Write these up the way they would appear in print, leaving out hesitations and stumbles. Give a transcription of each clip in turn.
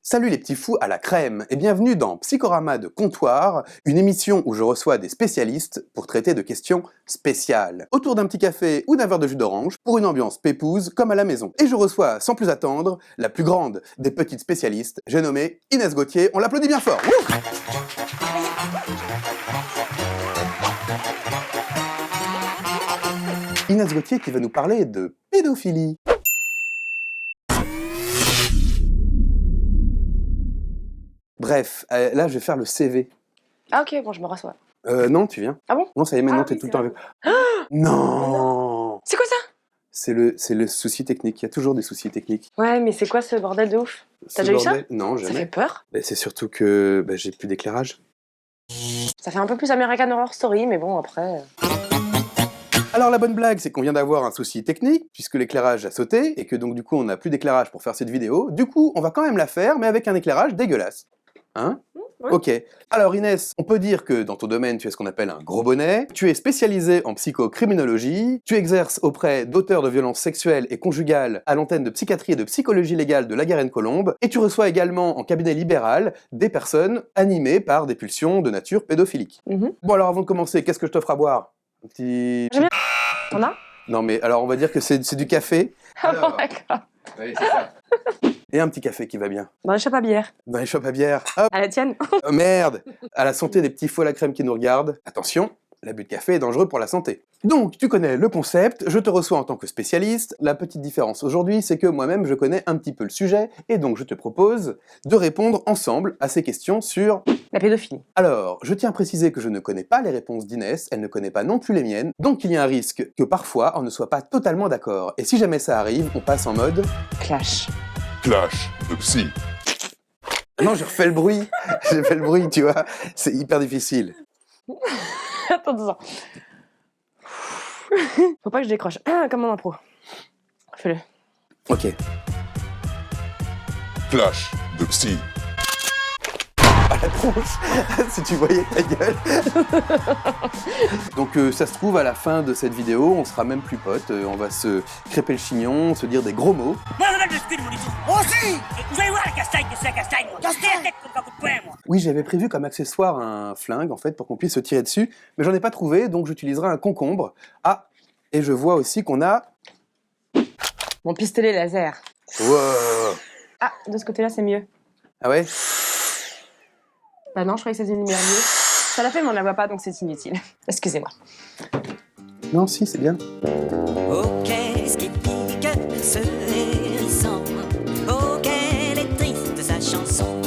Salut les petits fous à la crème et bienvenue dans Psychorama de Comptoir, une émission où je reçois des spécialistes pour traiter de questions spéciales. Autour d'un petit café ou d'un verre de jus d'orange pour une ambiance pépouze comme à la maison. Et je reçois sans plus attendre la plus grande des petites spécialistes, j'ai nommé Inès Gauthier, on l'applaudit bien fort. Wouh! Inès Gauthier qui va nous parler de pédophilie. Bref, là je vais faire le CV. Ah ok, bon je me rassois. Non, tu viens. Ah bon? Non, ça y est, maintenant Ah t'es oui, tout le c'est temps vrai. avec... Non! C'est quoi ça? C'est le souci technique, il y a toujours des soucis techniques. Ouais, mais c'est quoi ce bordel de ouf? T'as Ce déjà eu ça? bordel- Non, Ça fait jamais. peur. C'est surtout que j'ai plus d'éclairage. Ça fait un peu plus American Horror Story, mais bon après... Alors la bonne blague, c'est qu'on vient d'avoir un souci technique, puisque l'éclairage a sauté, et que donc du coup on n'a plus d'éclairage pour faire cette vidéo. Du coup, on va quand même la faire, mais avec un éclairage dégueulasse. Hein? Oui. Ok. Alors Inès, on peut dire que dans ton domaine, tu es ce qu'on appelle un gros bonnet, tu es spécialisée en psychocriminologie, tu exerces auprès d'auteurs de violences sexuelles et conjugales à l'antenne de psychiatrie et de psychologie légale de la Garenne-Colombe, et tu reçois également en cabinet libéral des personnes animées par des pulsions de nature pédophilique. Bon alors avant de commencer, qu'est-ce que je t'offre à boire? Un petit... J'aime bien. T'en as? Non mais alors on va dire que c'est du café. Ah bon, Alors. d'accord. Oui, c'est ça. Et un petit café qui va bien. Dans les chopes à bière. Dans les shops à bière. Hop. À la tienne? Oh merde! À la santé des petits fous à la crème qui nous regardent. Attention, l'abus de café est dangereux pour la santé. Donc, tu connais le concept, je te reçois en tant que spécialiste. La petite différence aujourd'hui, c'est que moi-même, je connais un petit peu le sujet, et donc je te propose de répondre ensemble à ces questions sur... La pédophilie. Alors, je tiens à préciser que je ne connais pas les réponses d'Inès, elle ne connaît pas non plus les miennes, donc il y a un risque que parfois on ne soit pas totalement d'accord. Et si jamais ça arrive, on passe en mode... Clash. Clash de psy. Non, je refais le bruit. J'ai fait le bruit, tu vois. C'est hyper difficile. Attends. Faut pas que je décroche. Ah, comme en impro. Fais-le. Ok. Clash de psy. À la tronche. Si tu voyais ta gueule. Donc ça se trouve, à la fin de cette vidéo, on sera même plus potes. On va se crêper le chignon, se dire des gros mots. Moi, je le style, mon ici. Oh, si! Vous allez voir la castagne, que c'est la castagne, moi. Casse la tête comme un coup de poing, moi. Oui, j'avais prévu comme accessoire un flingue, en fait, pour qu'on puisse se tirer dessus. Mais j'en ai pas trouvé, donc j'utiliserai un concombre. Ah, et je vois aussi qu'on a... Mon pistolet laser. Wow. Ah, de ce côté-là, c'est mieux. Ah ouais? Bah non, je croyais que c'était une lumière mieux. Ça l'a fait, mais on la voit pas, donc c'est inutile. Excusez-moi. Non, si, c'est bien. Oh, qu'est-ce qui pique ce hérisson. Oh, quelle est triste sa chanson.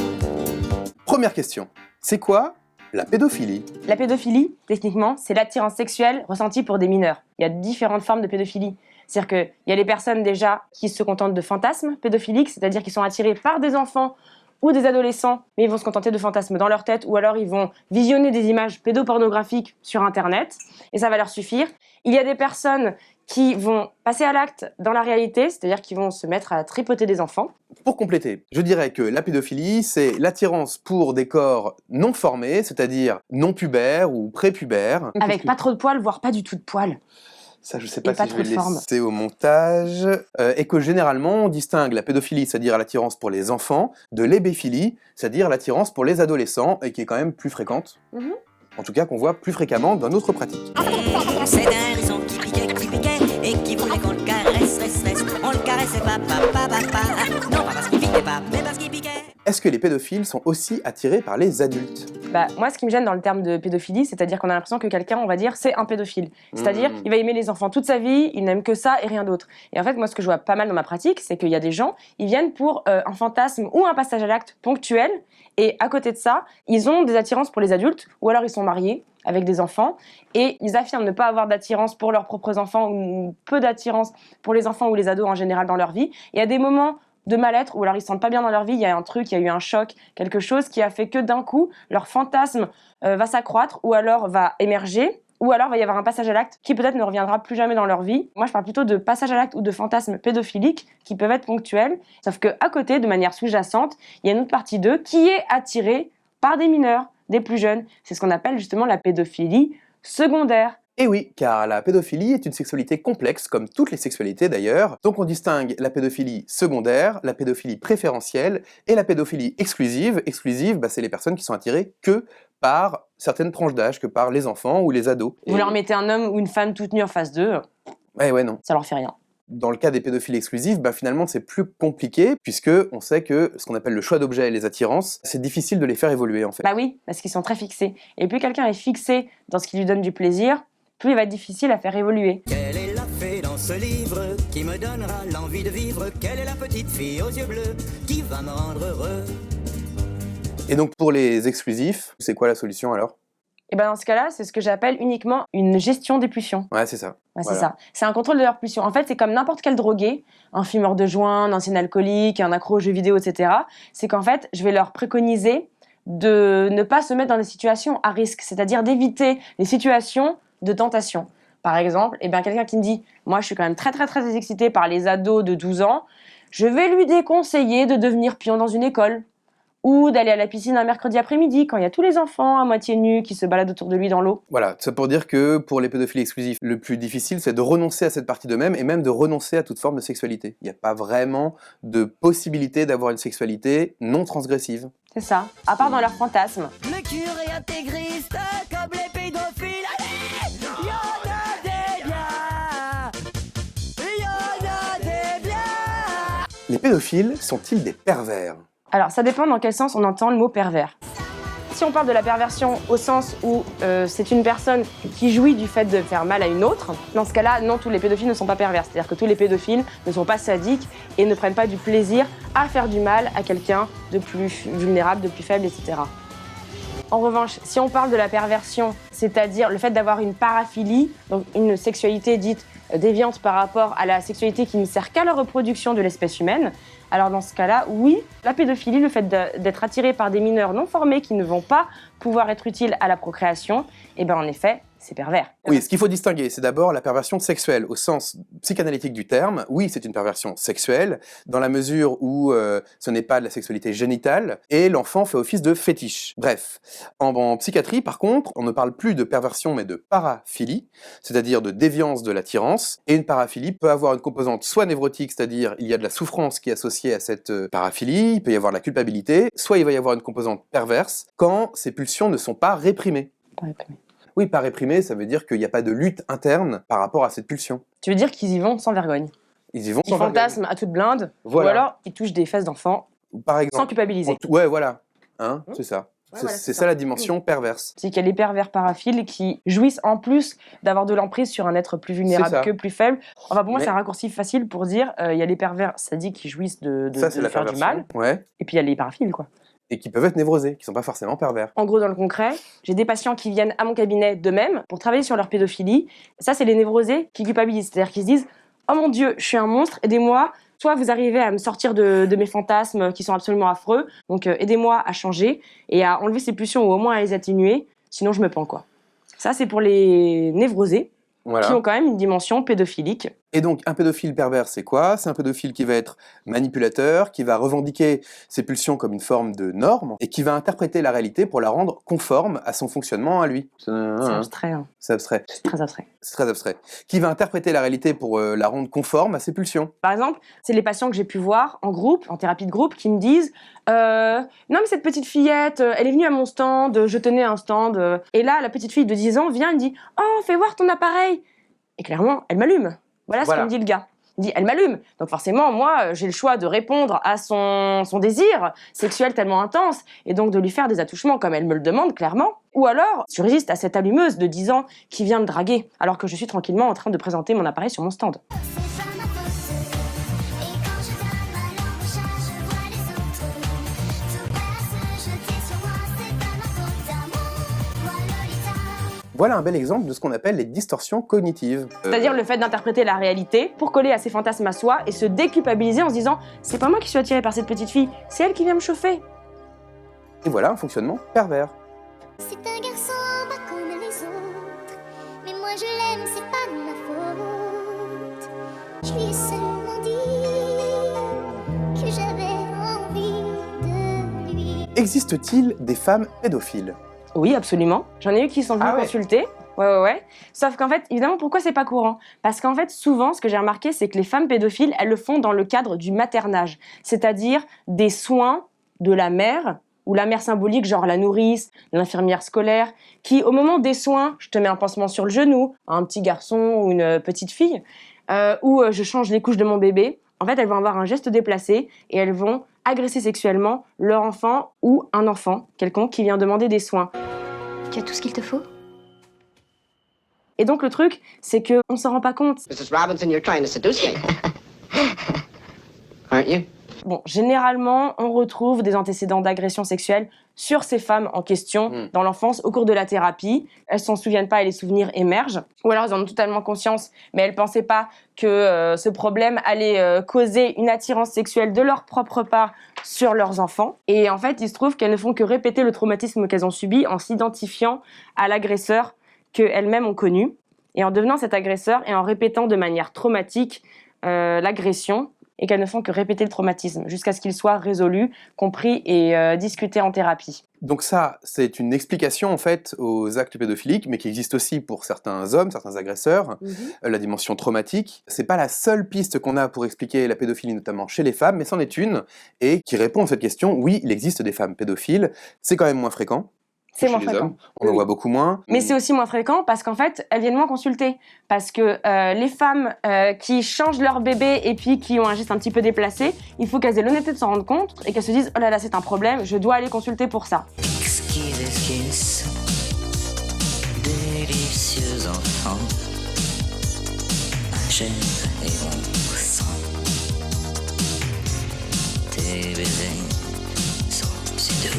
Première question. C'est quoi la pédophilie? La pédophilie, techniquement, c'est l'attirance sexuelle ressentie pour des mineurs. Il y a différentes formes de pédophilie. C'est-à-dire qu'il y a les personnes déjà qui se contentent de fantasmes pédophiliques, c'est-à-dire qu'ils sont attirés par des enfants ou des adolescents, mais ils vont se contenter de fantasmes dans leur tête, ou alors ils vont visionner des images pédopornographiques sur Internet, et ça va leur suffire. Il y a des personnes qui vont passer à l'acte dans la réalité, c'est-à-dire qu'ils vont se mettre à tripoter des enfants. Pour compléter, je dirais que la pédophilie, c'est l'attirance pour des corps non formés, c'est-à-dire non pubères ou prépubères. Avec pas trop de poils, voire pas du tout de poils. Ça, je sais pas Et pas si je vais trop le de forme. laisser au montage. Et que généralement, on distingue la pédophilie, c'est-à-dire l'attirance pour les enfants, de l'hébéphilie, c'est-à-dire l'attirance pour les adolescents, et qui est quand même plus fréquente. En tout cas, qu'on voit plus fréquemment dans d'autres pratiques. C'est un hérisson qui piquait, et qui voulait qu'on le caresse, reste. On le caressait pas. Non, pas parce qu'il piquait pas, mais parce qu'il piquait. Est-ce que les pédophiles sont aussi attirés par les adultes? Bah, moi, ce qui me gêne dans le terme de pédophilie, c'est-à-dire qu'on a l'impression que quelqu'un, on va dire, c'est un pédophile. C'est-à-dire, il va aimer les enfants toute sa vie, il n'aime que ça et rien d'autre. Et en fait, moi, ce que je vois pas mal dans ma pratique, c'est qu'il y a des gens, ils viennent pour un fantasme ou un passage à l'acte ponctuel, et à côté de ça, ils ont des attirances pour les adultes, ou alors ils sont mariés avec des enfants, et ils affirment ne pas avoir d'attirance pour leurs propres enfants, ou peu d'attirance pour les enfants ou les ados en général dans leur vie. Et à des moments de mal-être, ou alors ils se sentent pas bien dans leur vie, il y a un truc, il y a eu un choc, quelque chose qui a fait que d'un coup, leur fantasme va s'accroître, ou alors va émerger, ou alors va y avoir un passage à l'acte qui peut-être ne reviendra plus jamais dans leur vie. Moi, je parle plutôt de passage à l'acte ou de fantasmes pédophiliques qui peuvent être ponctuels, sauf qu'à côté, de manière sous-jacente, il y a une autre partie d'eux qui est attirée par des mineurs, des plus jeunes. C'est ce qu'on appelle justement la pédophilie secondaire. Et oui, car la pédophilie est une sexualité complexe, comme toutes les sexualités d'ailleurs. Donc on distingue la pédophilie secondaire, la pédophilie préférentielle et la pédophilie exclusive. Exclusive, c'est les personnes qui sont attirées que par certaines tranches d'âge, que par les enfants ou les ados. Vous leur mettez un homme ou une femme toute nue en face d'eux, Ouais, non. ça leur fait rien. Dans le cas des pédophiles exclusifs, finalement c'est plus compliqué, puisque on sait que ce qu'on appelle le choix d'objet et les attirances, c'est difficile de les faire évoluer en fait. Bah oui, parce qu'ils sont très fixés. Et plus quelqu'un est fixé dans ce qui lui donne du plaisir, plus il va être difficile à faire évoluer. Quelle est la fée dans ce livre qui me donnera l'envie de vivre? Quelle est la petite fille aux yeux bleus qui va me rendre heureux? Et donc pour les exclusifs, c'est quoi la solution alors? Et ben dans ce cas-là, c'est ce que j'appelle uniquement une gestion des pulsions. Ouais, c'est ça. Ouais, Voilà. c'est ça. C'est un contrôle de leurs pulsions. En fait, c'est comme n'importe quel drogué, un fumeur de joint, un ancien alcoolique, un accro aux jeux vidéo, etc. C'est qu'en fait, je vais leur préconiser de ne pas se mettre dans des situations à risque, c'est-à-dire d'éviter les situations de tentation. Par exemple, quelqu'un qui me dit « Moi, je suis quand même très, très, très excité par les ados de 12 ans. Je vais lui déconseiller de devenir pion dans une école. » Ou d'aller à la piscine un mercredi après-midi quand il y a tous les enfants à moitié nus qui se baladent autour de lui dans l'eau. Voilà, c'est pour dire que pour les pédophiles exclusifs, le plus difficile c'est de renoncer à cette partie d'eux-mêmes et même de renoncer à toute forme de sexualité. Il n'y a pas vraiment de possibilité d'avoir une sexualité non transgressive. C'est ça, à part dans leurs fantasmes. Le curé intégriste comme les pédophiles. Allez, y'en a des biens. Y'en a des biens. Les pédophiles sont-ils des pervers? Alors, ça dépend dans quel sens on entend le mot pervers. Si on parle de la perversion au sens où c'est une personne qui jouit du fait de faire mal à une autre, dans ce cas-là, non, tous les pédophiles ne sont pas pervers. C'est-à-dire que tous les pédophiles ne sont pas sadiques et ne prennent pas du plaisir à faire du mal à quelqu'un de plus vulnérable, de plus faible, etc. En revanche, si on parle de la perversion, c'est-à-dire le fait d'avoir une paraphilie, donc une sexualité dite déviante par rapport à la sexualité qui ne sert qu'à la reproduction de l'espèce humaine, alors dans ce cas-là, oui, la pédophilie, le fait d'être attiré par des mineurs non formés qui ne vont pas pouvoir être utiles à la procréation, en effet, c'est pervers. Oui, ce qu'il faut distinguer, c'est d'abord la perversion sexuelle au sens psychanalytique du terme. Oui, c'est une perversion sexuelle, dans la mesure où ce n'est pas de la sexualité génitale, et l'enfant fait office de fétiche. Bref, en psychiatrie, par contre, on ne parle plus de perversion, mais de paraphilie, c'est-à-dire de déviance de l'attirance, et une paraphilie peut avoir une composante soit névrotique, c'est-à-dire il y a de la souffrance qui est associée à cette paraphilie, il peut y avoir de la culpabilité, soit il va y avoir une composante perverse, quand ces pulsions ne sont pas réprimées. Oui, pas réprimé, ça veut dire qu'il n'y a pas de lutte interne par rapport à cette pulsion. Tu veux dire qu'ils y vont sans vergogne. Ils y vont Ils sans vergogne. fantasment à toute blinde, Voilà. ou alors ils touchent des fesses d'enfants Par exemple. sans culpabiliser. Ouais, voilà. Hein, c'est ça. Ouais, voilà, c'est c'est ça la dimension perverse. C'est qu'il y a les pervers paraphiles qui jouissent en plus d'avoir de l'emprise sur un être plus C'est vulnérable ça. que plus faible. Enfin, pour moi, Mais- c'est un raccourci facile pour dire il y a les pervers sadiques qui jouissent de Ça, c'est la faire du perversion. mal, Ouais. et puis il y a les paraphiles, quoi. Et qui peuvent être névrosés, qui sont pas forcément pervers. En gros, dans le concret, j'ai des patients qui viennent à mon cabinet d'eux-mêmes pour travailler sur leur pédophilie. Ça, c'est les névrosés qui culpabilisent. C'est-à-dire qu'ils se disent « Oh mon Dieu, je suis un monstre, aidez-moi ». Soit vous arrivez à me sortir de mes fantasmes qui sont absolument affreux, donc aidez-moi à changer et à enlever ces pulsions ou au moins à les atténuer, sinon je me pends, quoi. Ça, c'est pour les névrosés qui Voilà. ont quand même une dimension pédophilique. Et donc, un pédophile pervers, c'est quoi? C'est un pédophile qui va être manipulateur, qui va revendiquer ses pulsions comme une forme de norme, et qui va interpréter la réalité pour la rendre conforme à son fonctionnement à lui. C'est abstrait, hein. C'est abstrait. C'est très abstrait. C'est très abstrait. Qui va interpréter la réalité pour la rendre conforme à ses pulsions. Par exemple, c'est les patients que j'ai pu voir en groupe, en thérapie de groupe, qui me disent non mais cette petite fillette, elle est venue à mon stand, je tenais un stand, et là la petite fille de 10 ans vient et me dit oh fais voir ton appareil, et clairement elle m'allume. Voilà ce que me dit le gars. Il dit elle m'allume. Donc forcément moi j'ai le choix de répondre à son désir sexuel tellement intense et donc de lui faire des attouchements comme elle me le demande clairement. Ou alors je résiste à cette allumeuse de 10 ans qui vient me draguer alors que je suis tranquillement en train de présenter mon appareil sur mon stand. Voilà un bel exemple de ce qu'on appelle les distorsions cognitives. C'est-à-dire le fait d'interpréter la réalité pour coller à ses fantasmes à soi et se déculpabiliser en se disant « c'est pas moi qui suis attiré par cette petite fille, c'est elle qui vient me chauffer ». Et voilà un fonctionnement pervers. C'est un garçon pas comme les autres, mais moi je l'aime, c'est pas de ma faute. Je lui ai seulement dit que j'avais envie de lui. Existe-t-il des femmes pédophiles? Oui, absolument. J'en ai eu qui sont venus Ah ouais. consulter. Ouais. Sauf qu'en fait, évidemment, pourquoi c'est pas courant? Parce qu'en fait, souvent, ce que j'ai remarqué, c'est que les femmes pédophiles, elles le font dans le cadre du maternage, c'est-à-dire des soins de la mère, ou la mère symbolique, genre la nourrice, l'infirmière scolaire, qui, au moment des soins, je te mets un pansement sur le genou, un petit garçon ou une petite fille, ou je change les couches de mon bébé. En fait, elles vont avoir un geste déplacé et elles vont agresser sexuellement leur enfant ou un enfant quelconque qui vient demander des soins. Tu as tout ce qu'il te faut? Et donc le truc, c'est qu'on ne s'en rend pas compte. Mrs. Robinson, you're trying to seduce me. Aren't you? Bon, généralement, on retrouve des antécédents d'agression sexuelle sur ces femmes en question dans l'enfance au cours de la thérapie. Elles s'en souviennent pas et les souvenirs émergent. Ou alors elles en ont totalement conscience, mais elles pensaient pas que ce problème allait causer une attirance sexuelle de leur propre part sur leurs enfants. Et en fait, il se trouve qu'elles ne font que répéter le traumatisme qu'elles ont subi en s'identifiant à l'agresseur qu'elles-mêmes ont connu. Et en devenant cet agresseur et en répétant de manière traumatique l'agression, et qu'elles ne font que répéter le traumatisme jusqu'à ce qu'il soit résolu, compris et discuté en thérapie. Donc ça, c'est une explication en fait aux actes pédophiliques, mais qui existe aussi pour certains hommes, certains agresseurs. La dimension traumatique, c'est pas la seule piste qu'on a pour expliquer la pédophilie, notamment chez les femmes, mais c'en est une, et qui répond à cette question. Oui, il existe des femmes pédophiles, c'est quand même moins fréquent. C'est chez moins les fréquent. hommes. On en voit beaucoup moins. Mais c'est aussi moins fréquent parce qu'en fait, elles viennent moins consulter. Parce que les femmes qui changent leur bébé et puis qui ont un geste un petit peu déplacé, il faut qu'elles aient l'honnêteté de s'en rendre compte et qu'elles se disent « Oh là là, c'est un problème, je dois aller consulter pour ça ». Exquises kisses, délicieux enfants, chair et on sang, tes baisers sont si doux.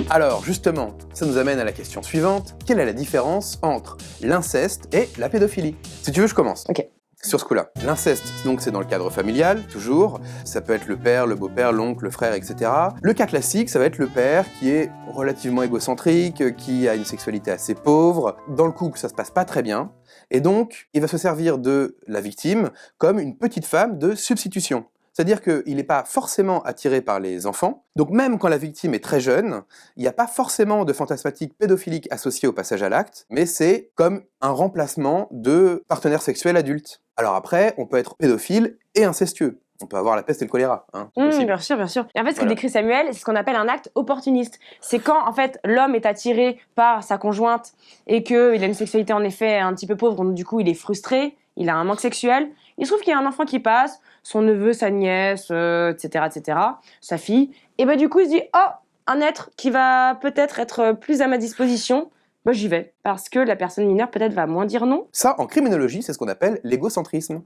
Alors justement, ça nous amène à la question suivante. Quelle est la différence entre l'inceste et la pédophilie? Si tu veux, je commence. Ok. Sur ce coup-là. L'inceste, donc c'est dans le cadre familial, toujours. Ça peut être le père, le beau-père, l'oncle, le frère, etc. Le cas classique, ça va être le père qui est relativement égocentrique, qui a une sexualité assez pauvre. Dans le couple, ça se passe pas très bien. Et donc, il va se servir de la victime comme une petite femme de substitution. C'est-à-dire qu'il n'est pas forcément attiré par les enfants. Donc même quand la victime est très jeune, il n'y a pas forcément de fantasmatique pédophilique associé au passage à l'acte, mais c'est comme un remplacement de partenaire sexuel adulte. Alors après, on peut être pédophile et incestueux. On peut avoir la peste et le choléra. Hein, c'est possible. Bien sûr, bien sûr. Et en fait, ce que Voilà. décrit Samuel, c'est ce qu'on appelle un acte opportuniste. C'est quand, en fait, l'homme est attiré par sa conjointe et qu'il a une sexualité, en effet, un petit peu pauvre, donc du coup, il est frustré, il a un manque sexuel. Il se trouve qu'il y a un enfant qui passe, son neveu, sa nièce, etc., sa fille. Et bah du coup, il se dit « Oh, un être qui va peut-être être plus à ma disposition, bah j'y vais. » Parce que la personne mineure, peut-être, va moins dire non. Ça, en criminologie, c'est ce qu'on appelle l'égocentrisme.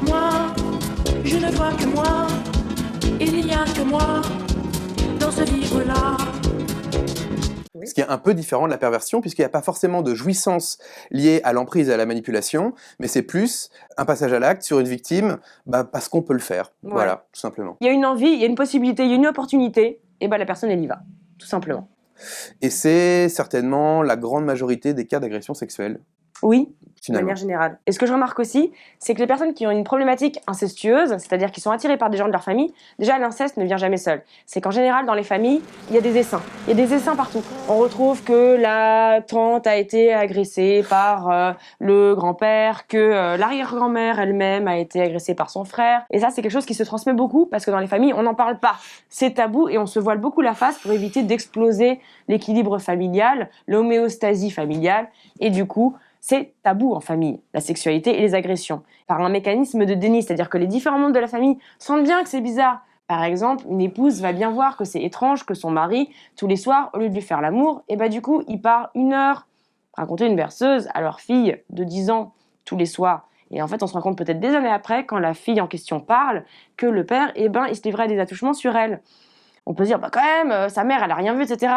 Moi, je ne vois que moi, il n'y a que moi dans ce livre-là. Ce qui est un peu différent de la perversion, puisqu'il n'y a pas forcément de jouissance liée à l'emprise et à la manipulation, mais c'est plus un passage à l'acte sur une victime, parce qu'on peut le faire. Ouais. Voilà, tout simplement. Il y a une envie, il y a une possibilité, il y a une opportunité, et bah la personne, elle y va. Tout simplement. Et c'est certainement la grande majorité des cas d'agression sexuelle, Oui, de finalement. manière générale. Et ce que je remarque aussi, c'est que les personnes qui ont une problématique incestueuse, c'est-à-dire qui sont attirées par des gens de leur famille, déjà l'inceste ne vient jamais seul. C'est qu'en général, dans les familles, il y a des essaims. Il y a des essaims partout. On retrouve que la tante a été agressée par le grand-père, que l'arrière-grand-mère elle-même a été agressée par son frère. Et ça, c'est quelque chose qui se transmet beaucoup parce que dans les familles, on n'en parle pas. C'est tabou et on se voile beaucoup la face pour éviter d'exploser l'équilibre familial, l'homéostasie familiale. Et du coup, c'est tabou en famille, la sexualité et les agressions, par un mécanisme de déni, c'est-à-dire que les différents membres de la famille sentent bien que c'est bizarre. Par exemple, une épouse va bien voir que c'est étrange que son mari, tous les soirs, au lieu de lui faire l'amour, et du coup, il part 1 heure raconter une berceuse à leur fille de 10 ans tous les soirs. Et en fait, on se rend compte peut-être des années après, quand la fille en question parle, que le père, il se livrait à des attouchements sur elle. On peut se dire, quand même, sa mère, elle a rien vu, etc.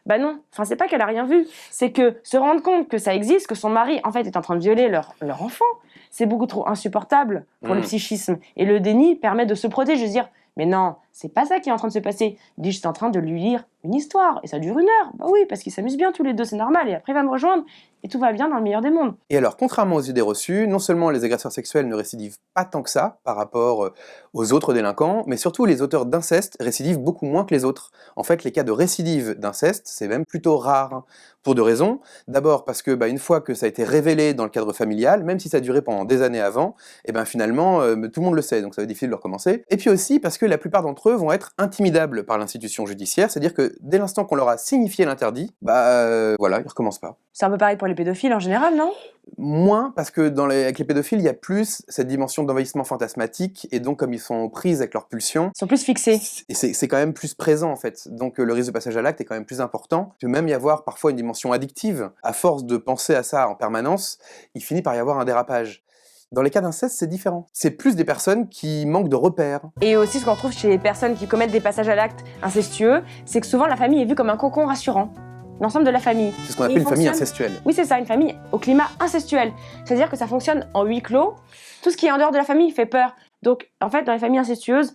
Bah non, enfin c'est pas qu'elle a rien vu, c'est que se rendre compte que ça existe, que son mari en fait est en train de violer leur enfant, c'est beaucoup trop insupportable pour le psychisme. Et le déni permet de se protéger, de se dire mais non, c'est pas ça qui est en train de se passer. Il dit, j'étais en train de lui lire une histoire, et ça dure 1 heure. Bah oui, parce qu'ils s'amusent bien tous les deux, c'est normal, et après il va me rejoindre, et tout va bien dans le meilleur des mondes. Et alors, contrairement aux idées reçues, non seulement les agresseurs sexuels ne récidivent pas tant que ça par rapport aux autres délinquants, mais surtout les auteurs d'inceste récidivent beaucoup moins que les autres. En fait, les cas de récidive d'inceste, c'est même plutôt rare. Pour 2 raisons. D'abord parce que une fois que ça a été révélé dans le cadre familial, même si ça a duré pendant des années avant, et finalement tout le monde le sait, donc ça va être difficile de le recommencer. Et puis aussi parce que la plupart d'entre eux vont être intimidables par l'institution judiciaire, c'est-à-dire que dès l'instant qu'on leur a signifié l'interdit, voilà, ils recommencent pas. C'est un peu pareil pour les pédophiles en général, non? Moins, parce que avec les pédophiles, il y a plus cette dimension d'envahissement fantasmatique, et donc comme ils sont prises avec leurs pulsions, Ils sont plus fixés. et c'est quand même plus présent en fait. Donc le risque de passage à l'acte est quand même plus important. Il peut même y avoir parfois une dimension addictive. À force de penser à ça en permanence, il finit par y avoir un dérapage. Dans les cas d'inceste, c'est différent. C'est plus des personnes qui manquent de repères. Et aussi, ce qu'on retrouve chez les personnes qui commettent des passages à l'acte incestueux, c'est que souvent la famille est vue comme un cocon rassurant. L'ensemble de la famille. C'est ce qu'on Et appelle il une famille fonctionne- incestuelle. Oui, c'est ça, une famille au climat incestuel. C'est-à-dire que ça fonctionne en huis clos. Tout ce qui est en dehors de la famille fait peur. Donc, en fait, dans les familles incestueuses,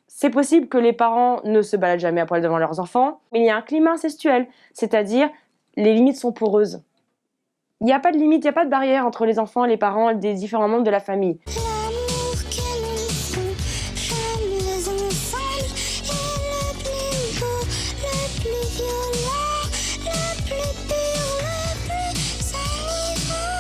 c'est possible que les parents ne se baladent jamais à poil devant leurs enfants, mais il y a un climat incestuel. C'est-à-dire, les limites sont poreuses. Il n'y a pas de limite, il n'y a pas de barrière entre les enfants et les parents des différents membres de la famille. L'amour que nous font, jamais ensemble, est le plus beau, le plus violent, le plus pur, le plus enivrant.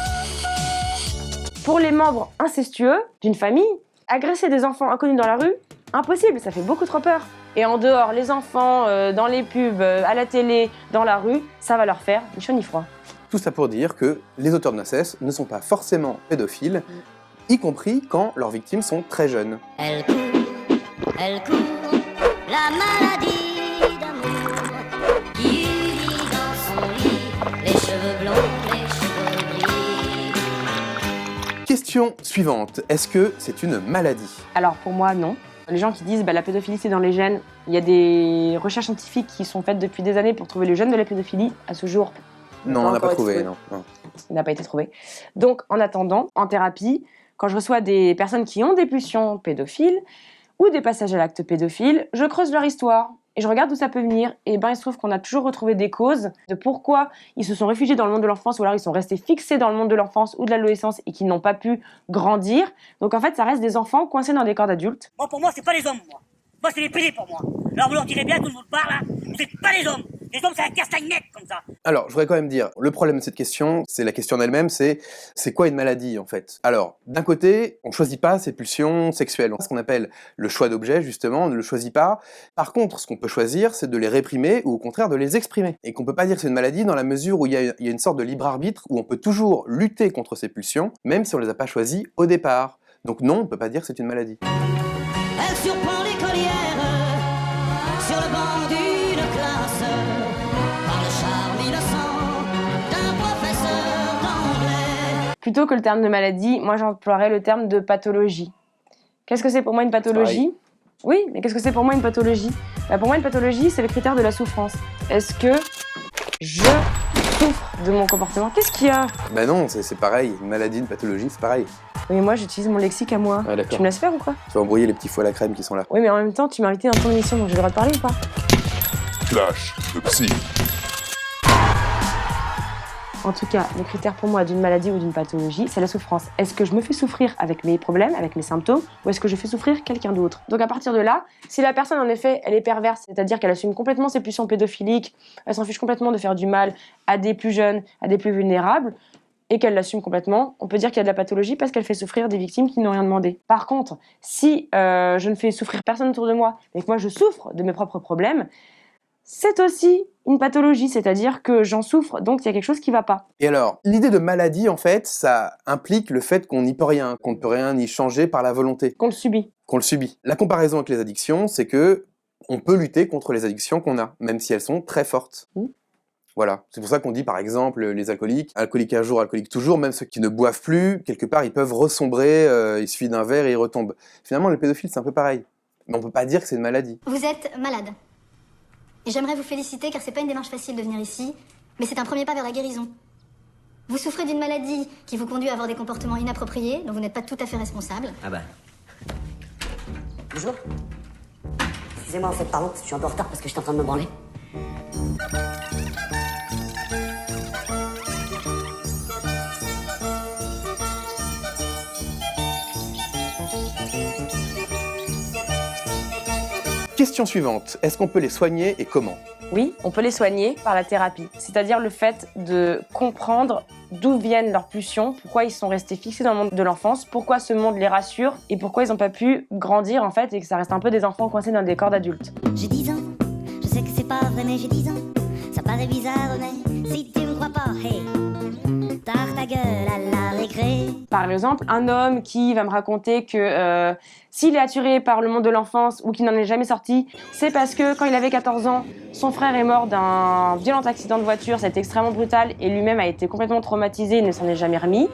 Pour les membres incestueux d'une famille, agresser des enfants inconnus dans la rue, impossible, ça fait beaucoup trop peur. Et en dehors, les enfants, dans les pubs, à la télé, dans la rue, ça va leur faire ni chaud ni froid. Tout ça pour dire que les auteurs d'inceste ne sont pas forcément pédophiles, y compris quand leurs victimes sont très jeunes. Elle court, la maladie d'amour qui vit dans son lit, les cheveux blonds, les cheveux gris. Question suivante, est-ce que c'est une maladie ? Alors pour moi, non. Les gens qui disent la pédophilie c'est dans les gènes, il y a des recherches scientifiques qui sont faites depuis des années pour trouver les gènes de la pédophilie. À ce jour, Non, on n'a pas encore trouvé, été non. il n'a pas été trouvé. Donc en attendant, en thérapie, quand je reçois des personnes qui ont des pulsions pédophiles ou des passages à l'acte pédophile, je creuse leur histoire et je regarde d'où ça peut venir. Et il se trouve qu'on a toujours retrouvé des causes de pourquoi ils se sont réfugiés dans le monde de l'enfance ou alors ils sont restés fixés dans le monde de l'enfance ou de l'adolescence et qu'ils n'ont pas pu grandir. Donc en fait, ça reste des enfants coincés dans des corps d'adultes. Moi, pour moi, c'est pas les hommes, moi. Moi, c'est les pédés pour moi. Alors, vous leur direz bien, tout le monde parle, là. Vous êtes pas les hommes. Les hommes, c'est un castagne net, comme ça. Alors, je voudrais quand même dire, le problème de cette question, c'est la question en elle-même, c'est quoi une maladie, en fait ? Alors, d'un côté, on choisit pas ses pulsions sexuelles. Ce qu'on appelle le choix d'objet, justement, on ne le choisit pas. Par contre, ce qu'on peut choisir, c'est de les réprimer ou au contraire de les exprimer. Et qu'on peut pas dire que c'est une maladie dans la mesure où il y a une sorte de libre arbitre, où on peut toujours lutter contre ses pulsions, même si on les a pas choisies au départ. Donc non, on peut pas dire que c'est une maladie. Elle surprend l'écolière sur le banc d'une classe par le charme innocent d'un professeur d'anglais. Plutôt que le terme de maladie, moi j'emploierais le terme de pathologie. Qu'est-ce que c'est pour moi une pathologie ? Oui, mais qu'est-ce que c'est pour moi une pathologie ? Pour moi une pathologie, c'est le critère de la souffrance. Est-ce que je souffre de mon comportement ? Qu'est-ce qu'il y a ? Non, c'est pareil. Une maladie, une pathologie, c'est pareil. Oui, mais moi j'utilise mon lexique à moi. Ah, d'accord. Tu me laisses faire ou quoi ? Tu vas embrouiller les petits foies à la crème qui sont là. Oui, mais en même temps, tu m'as invité dans ton émission, donc j'ai le droit de parler ou pas ? Flash de psy. En tout cas, le critère pour moi d'une maladie ou d'une pathologie, c'est la souffrance. Est-ce que je me fais souffrir avec mes problèmes, avec mes symptômes, ou est-ce que je fais souffrir quelqu'un d'autre ? Donc à partir de là, si la personne en effet, elle est perverse, c'est-à-dire qu'elle assume complètement ses pulsions pédophiliques, elle s'en fiche complètement de faire du mal à des plus jeunes, à des plus vulnérables, et qu'elle l'assume complètement, on peut dire qu'il y a de la pathologie parce qu'elle fait souffrir des victimes qui n'ont rien demandé. Par contre, si je ne fais souffrir personne autour de moi, mais que moi je souffre de mes propres problèmes, c'est aussi une pathologie, c'est-à-dire que j'en souffre, donc il y a quelque chose qui ne va pas. Et alors, l'idée de maladie, en fait, ça implique le fait qu'on n'y peut rien, qu'on ne peut rien y changer par la volonté. Qu'on le subit. Qu'on le subit. La comparaison avec les addictions, c'est que on peut lutter contre les addictions qu'on a, même si elles sont très fortes. Voilà. C'est pour ça qu'on dit, par exemple, les alcooliques un jour, alcooliques toujours, même ceux qui ne boivent plus, quelque part, ils peuvent ressombrer, il suffit d'un verre et ils retombent. Finalement, les pédophiles, c'est un peu pareil. Mais on peut pas dire que c'est une maladie. Vous êtes malade. Et j'aimerais vous féliciter car c'est pas une démarche facile de venir ici, mais c'est un premier pas vers la guérison. Vous souffrez d'une maladie qui vous conduit à avoir des comportements inappropriés, dont vous n'êtes pas tout à fait responsable. Ah bah. Bonjour. Excusez-moi, en fait, pardon, je suis un peu en retard parce que j'étais en train de me branler. Question suivante, est-ce qu'on peut les soigner et comment? Oui, on peut les soigner par la thérapie, c'est-à-dire le fait de comprendre d'où viennent leurs pulsions, pourquoi ils sont restés fixés dans le monde de l'enfance, pourquoi ce monde les rassure et pourquoi ils n'ont pas pu grandir en fait et que ça reste un peu des enfants coincés dans des corps d'adultes. J'ai 10 ans, je sais que c'est pas vrai, mais j'ai 10 ans. Ça paraît bizarre, mais si tu me crois pas, hey, tard ta gueule à la récré. Par exemple, un homme qui va me raconter que s'il est attiré par le monde de l'enfance ou qu'il n'en est jamais sorti, c'est parce que quand il avait 14 ans, son frère est mort d'un violent accident de voiture, ça a été extrêmement brutal et lui-même a été complètement traumatisé et ne s'en est jamais remis.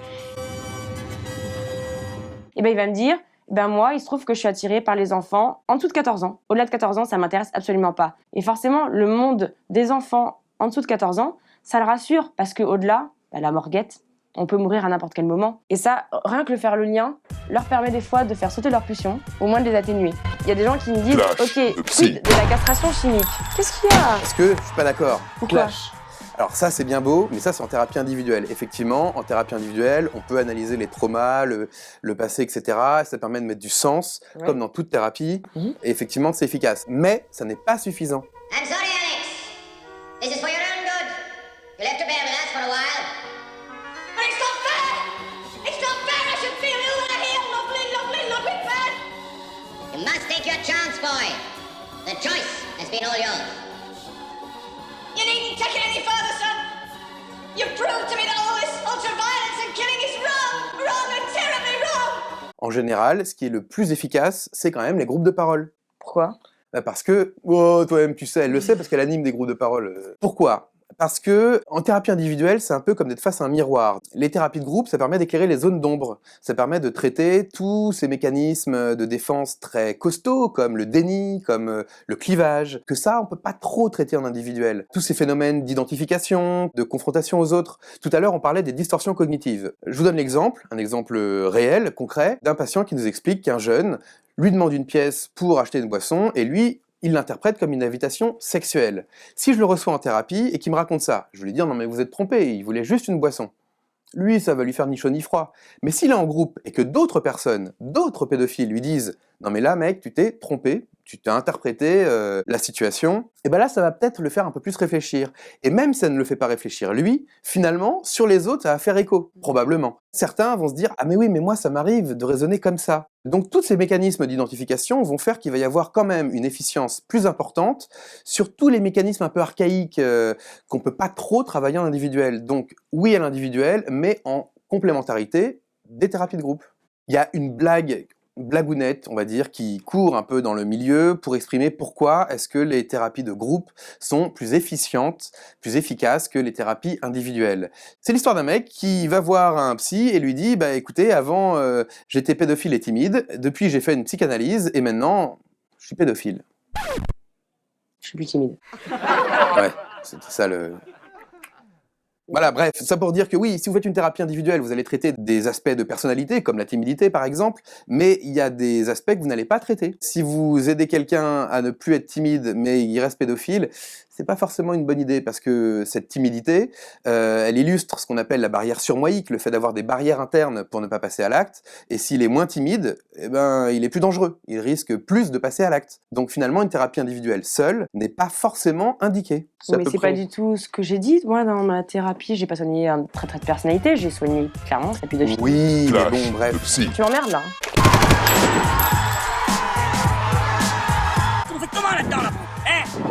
Et ben il va me dire, ben moi, il se trouve que je suis attirée par les enfants en dessous de 14 ans. Au-delà de 14 ans, ça m'intéresse absolument pas. Et forcément, le monde des enfants en dessous de 14 ans, ça le rassure parce qu'au-delà, ben, la mort guette. On peut mourir à n'importe quel moment. Et ça, rien que le faire le lien, leur permet des fois de faire sauter leurs pulsions, au moins de les atténuer. Il y a des gens qui me disent, Clash ok, de psy. quid de la castration chimique? Qu'est-ce qu'il y a? Parce que je suis pas d'accord. Pourquoi? Clash. Alors ça c'est bien beau, mais ça c'est en thérapie individuelle. Effectivement, en thérapie individuelle, on peut analyser les traumas, le passé, etc. Ça permet de mettre du sens, Ouais. comme dans toute thérapie. Mhm. Et effectivement, c'est efficace. Mais ça n'est pas suffisant. I'm sorry, Alex. This is for your own good. You'll have to bear with us for a while. But it's not fair! It's not fair! I should feel you when I hear lovely, lovely, lovely man! You must take your chance, boy. The choice has been all yours. You needn't take it any further, son. You've proved to me that all this ultra-violence and killing is wrong! Wrong and terribly wrong! En général, ce qui est le plus efficace, c'est quand même les groupes de parole. Pourquoi? Bah parce que, oh, toi-même tu sais, elle le sait parce qu'elle anime des groupes de parole. Pourquoi? Parce que en thérapie individuelle, c'est un peu comme d'être face à un miroir. Les thérapies de groupe, ça permet d'éclairer les zones d'ombre. Ça permet de traiter tous ces mécanismes de défense très costauds, comme le déni, comme le clivage, que ça, on peut pas trop traiter en individuel. Tous ces phénomènes d'identification, de confrontation aux autres. Tout à l'heure, on parlait des distorsions cognitives. Je vous donne l'exemple, un exemple réel, concret, d'un patient qui nous explique qu'un jeune lui demande une pièce pour acheter une boisson, et lui, il l'interprète comme une invitation sexuelle. Si je le reçois en thérapie et qu'il me raconte ça, je vais lui dire « Non mais vous êtes trompé, il voulait juste une boisson ». Lui, ça va lui faire ni chaud ni froid. Mais s'il est en groupe et que d'autres personnes, d'autres pédophiles lui disent « Non mais là mec, tu t'es trompé, tu t'as interprété la situation », et ben là, ça va peut-être le faire un peu plus réfléchir. Et même si ça ne le fait pas réfléchir lui, finalement, sur les autres, ça va faire écho, probablement. Certains vont se dire « Ah mais oui, mais moi ça m'arrive de raisonner comme ça ». Donc tous ces mécanismes d'identification vont faire qu'il va y avoir quand même une efficience plus importante sur tous les mécanismes un peu archaïques qu'on peut pas trop travailler en individuel. Donc oui à l'individuel, mais en complémentarité des thérapies de groupe. Il y a une blagounette, on va dire, qui court un peu dans le milieu pour exprimer pourquoi est-ce que les thérapies de groupe sont plus efficientes, plus efficaces que les thérapies individuelles. C'est l'histoire d'un mec qui va voir un psy et lui dit « Bah écoutez, avant j'étais pédophile et timide, depuis j'ai fait une psychanalyse et maintenant je suis pédophile. Je suis plus timide. » Ouais, c'était ça le... Voilà, bref, ça pour dire que oui, si vous faites une thérapie individuelle, vous allez traiter des aspects de personnalité, comme la timidité par exemple, mais il y a des aspects que vous n'allez pas traiter. Si vous aidez quelqu'un à ne plus être timide, mais il reste pédophile, c'est pas forcément une bonne idée, parce que cette timidité, elle illustre ce qu'on appelle la barrière surmoïque, le fait d'avoir des barrières internes pour ne pas passer à l'acte, et s'il est moins timide, eh ben, il est plus dangereux, il risque plus de passer à l'acte. Donc finalement, une thérapie individuelle seule n'est pas forcément indiquée. Mais c'est pas du tout ce que j'ai dit. Moi, dans ma thérapie, j'ai pas soigné un trait de personnalité, j'ai soigné clairement sa pédophilie. Oui, mais Clash bon, bref. de psy. Tu m'emmerdes là. Vous faites comment là-dedans, là, vous?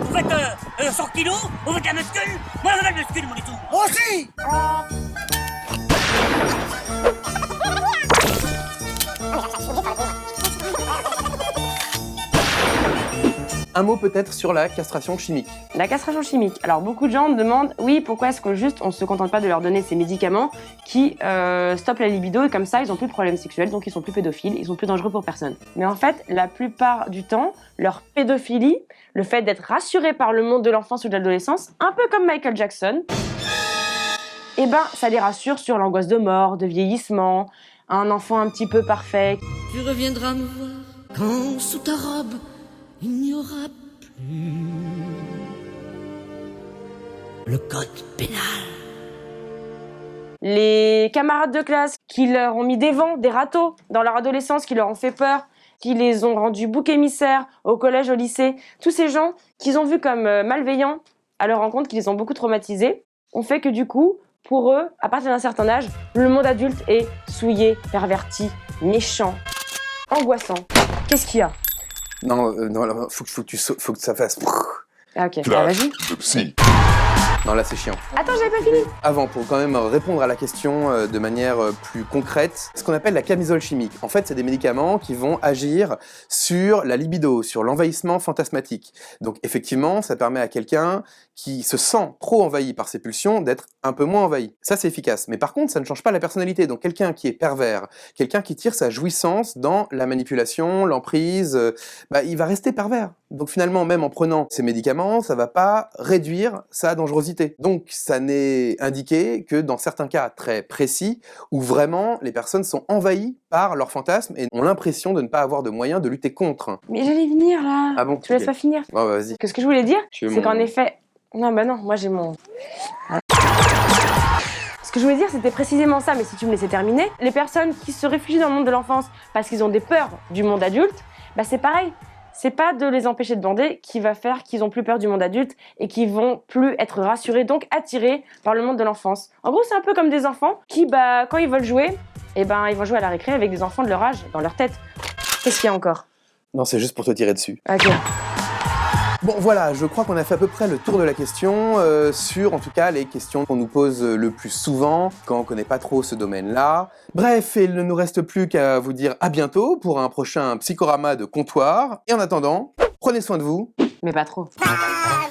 Vous faites sortilo? Vous faites la muscule? Moi, je veux le muscule, mon et tout. Oh, si! Un mot peut-être sur la castration chimique. La castration chimique. Alors beaucoup de gens me demandent, oui, pourquoi est-ce que juste on se contente pas de leur donner ces médicaments qui stoppent la libido et comme ça ils ont plus de problèmes sexuels, donc ils sont plus pédophiles, ils sont plus dangereux pour personne. Mais en fait, la plupart du temps, leur pédophilie, le fait d'être rassuré par le monde de l'enfance ou de l'adolescence, un peu comme Michael Jackson, eh ben ça les rassure sur l'angoisse de mort, de vieillissement, un enfant un petit peu parfait. Tu reviendras me voir quand sous ta robe il n'y aura plus le code pénal. Les camarades de classe qui leur ont mis des vents, des râteaux dans leur adolescence, qui leur ont fait peur, qui les ont rendus boucs émissaires au collège, au lycée. Tous ces gens qu'ils ont vus comme malveillants à leur rencontre, qui les ont beaucoup traumatisés, ont fait que du coup, pour eux, à partir d'un certain âge, le monde adulte est souillé, perverti, méchant, angoissant. Qu'est-ce qu'il y a? Non, faut que ça fasse... Ah ok, bah, Flash vas-y. de psy. Non, là, c'est chiant. Attends, j'avais pas fini. Avant, pour quand même répondre à la question de manière plus concrète, ce qu'on appelle la camisole chimique. En fait, c'est des médicaments qui vont agir sur la libido, sur l'envahissement fantasmatique. Donc, effectivement, ça permet à quelqu'un qui se sent trop envahi par ses pulsions d'être un peu moins envahi. Ça, c'est efficace. Mais par contre, ça ne change pas la personnalité. Donc, quelqu'un qui est pervers, quelqu'un qui tire sa jouissance dans la manipulation, l'emprise, il va rester pervers. Donc, finalement, même en prenant ces médicaments, ça va pas réduire sa dangerosité. Donc, ça n'est indiqué que dans certains cas très précis, où vraiment les personnes sont envahies par leurs fantasmes et ont l'impression de ne pas avoir de moyens de lutter contre. Mais j'allais venir là. Ah bon? Tu laisses Ok. pas finir. Ouais, vas-y. Que ce que je voulais dire, Tu veux c'est mon- qu'en effet... Non, bah non, moi j'ai mon... Ce que je voulais dire, c'était précisément ça, mais si tu me laissais terminer, les personnes qui se réfugient dans le monde de l'enfance parce qu'ils ont des peurs du monde adulte, bah c'est pareil. C'est pas de les empêcher de bander qui va faire qu'ils ont plus peur du monde adulte et qu'ils vont plus être rassurés, donc attirés par le monde de l'enfance. En gros, c'est un peu comme des enfants qui, quand ils veulent jouer, ils vont jouer à la récré avec des enfants de leur âge dans leur tête. Qu'est-ce qu'il y a encore? Non, c'est juste pour te tirer dessus. Ok. Bon, voilà, je crois qu'on a fait à peu près le tour de la question sur, en tout cas, les questions qu'on nous pose le plus souvent quand on connaît pas trop ce domaine-là. Bref, il ne nous reste plus qu'à vous dire à bientôt pour un prochain Psychorama de comptoir. Et en attendant, prenez soin de vous. Mais pas trop. La